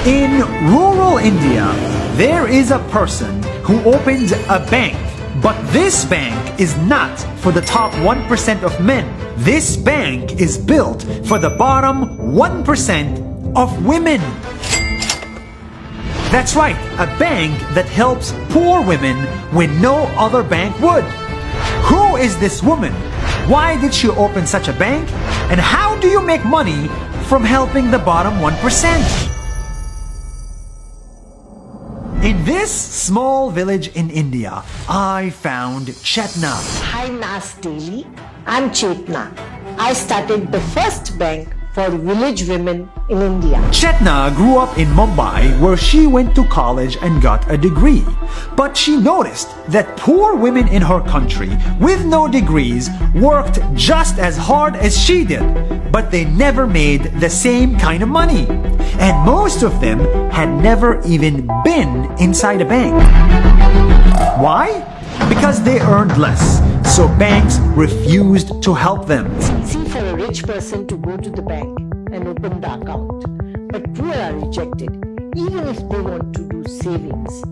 In rural India, there is a person who opens a bank. But this bank is not for the top 1% of men. This bank is built for the bottom 1% of women. That's right, a bank that helps poor women when no other bank would. Who is this woman? Why did she open such a bank? And how do you make money from helping the bottom 1%? In this small village in India, I found Chetna. Hi Nasdaily, I'm Chetna. I started the first bank for village women in India. Chetna grew up in Mumbai, where she went to college and got a degree. But she noticed that poor women in her country with no degrees worked just as hard as she did, but they never made the same kind of money. And most of them had never even been inside a bank. Why? Because they earned less, so banks refused to help them. See, for a rich person to go to the bank and open the account, but poor are rejected. Even if they want to do savings,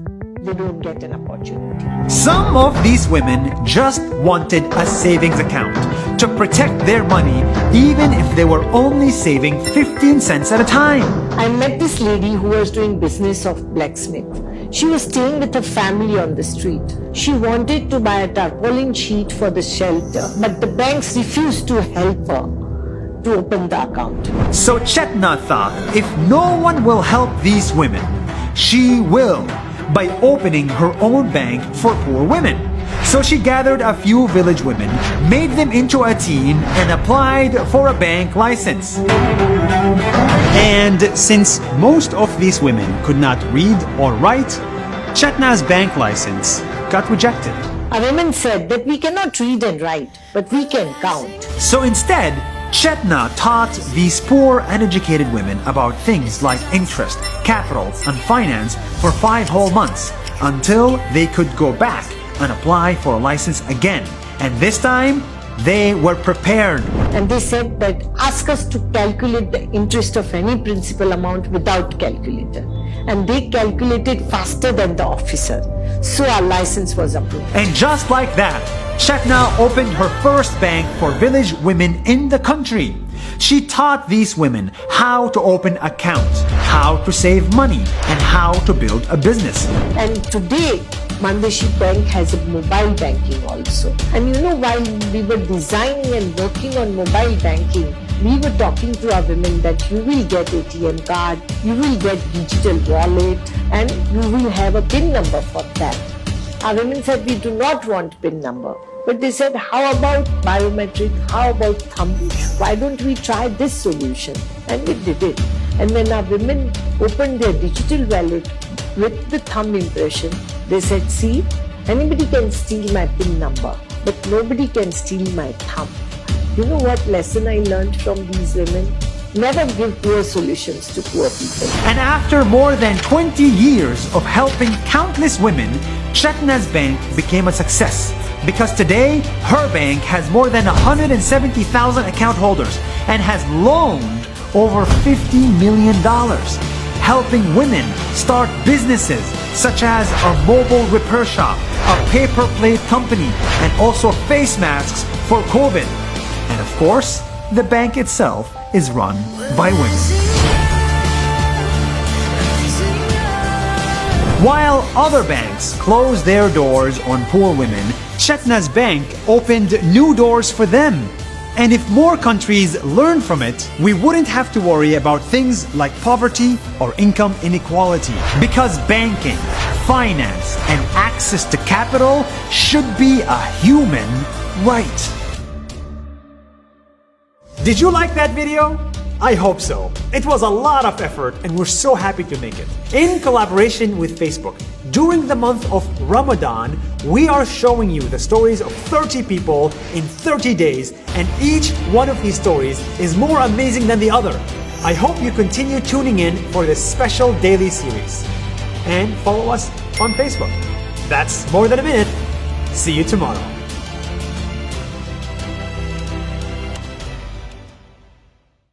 they don't get an opportunity. Some of these women just wanted a savings account to protect their money, even if they were only saving 15 cents at a time. I met this lady who was doing business of blacksmith. She was staying with her family on the street. She wanted to buy a tarpaulin sheet for the shelter, but the banks refused to help her to open the account. So Chetna thought, if no one will help these women, she will, by opening her own bank for poor women. So she gathered a few village women, made them into a team, and applied for a bank license. And since most of these women could not read or write, Chetna's bank license got rejected. A woman said that we cannot read and write, but we can count. So instead, Chetna taught these poor uneducated women about things like interest, capital, and finance for 5 whole months, until they could go back and apply for a license again. And this time, they were prepared. And they said that ask us to calculate the interest of any principal amount without calculator. And they calculated faster than the officer. So our license was approved. And just like that, Chetna opened her first bank for village women in the country. She taught these women how to open accounts, how to save money, and how to build a business. And today, Mandeshi Bank has a mobile banking also. And you know, while we were designing and working on mobile banking, we were talking to our women that you will get ATM card, you will get digital wallet, and you will have a PIN number for that. Our women said we do not want PIN number. But they said, how about biometric? How about thumb? Why don't we try this solution? And we did it. And when our women opened their digital wallet with the thumb impression, they said, see, anybody can steal my PIN number, but nobody can steal my thumb. You know what lesson I learned from these women? Never give poor solutions to poor people. And after more than 20 years of helping countless women, Chetna's bank became a success. Because today, her bank has more than 170,000 account holders and has loaned over $50 million, helping women start businesses such as a mobile repair shop, a paper plate company, and also face masks for COVID. And of course, the bank itself is run by women. While other banks closed their doors on poor women, Chetna's bank opened new doors for them. And if more countries learn from it, we wouldn't have to worry about things like poverty or income inequality. Because banking, finance, and access to capital should be a human right. Did you like that video? I hope so. It was a lot of effort and we're so happy to make it. In collaboration with Facebook, during the month of Ramadan, we are showing you the stories of 30 people in 30 days, and each one of these stories is more amazing than the other. I hope you continue tuning in for this special daily series. And follow us on Facebook. That's more than a minute. See you tomorrow.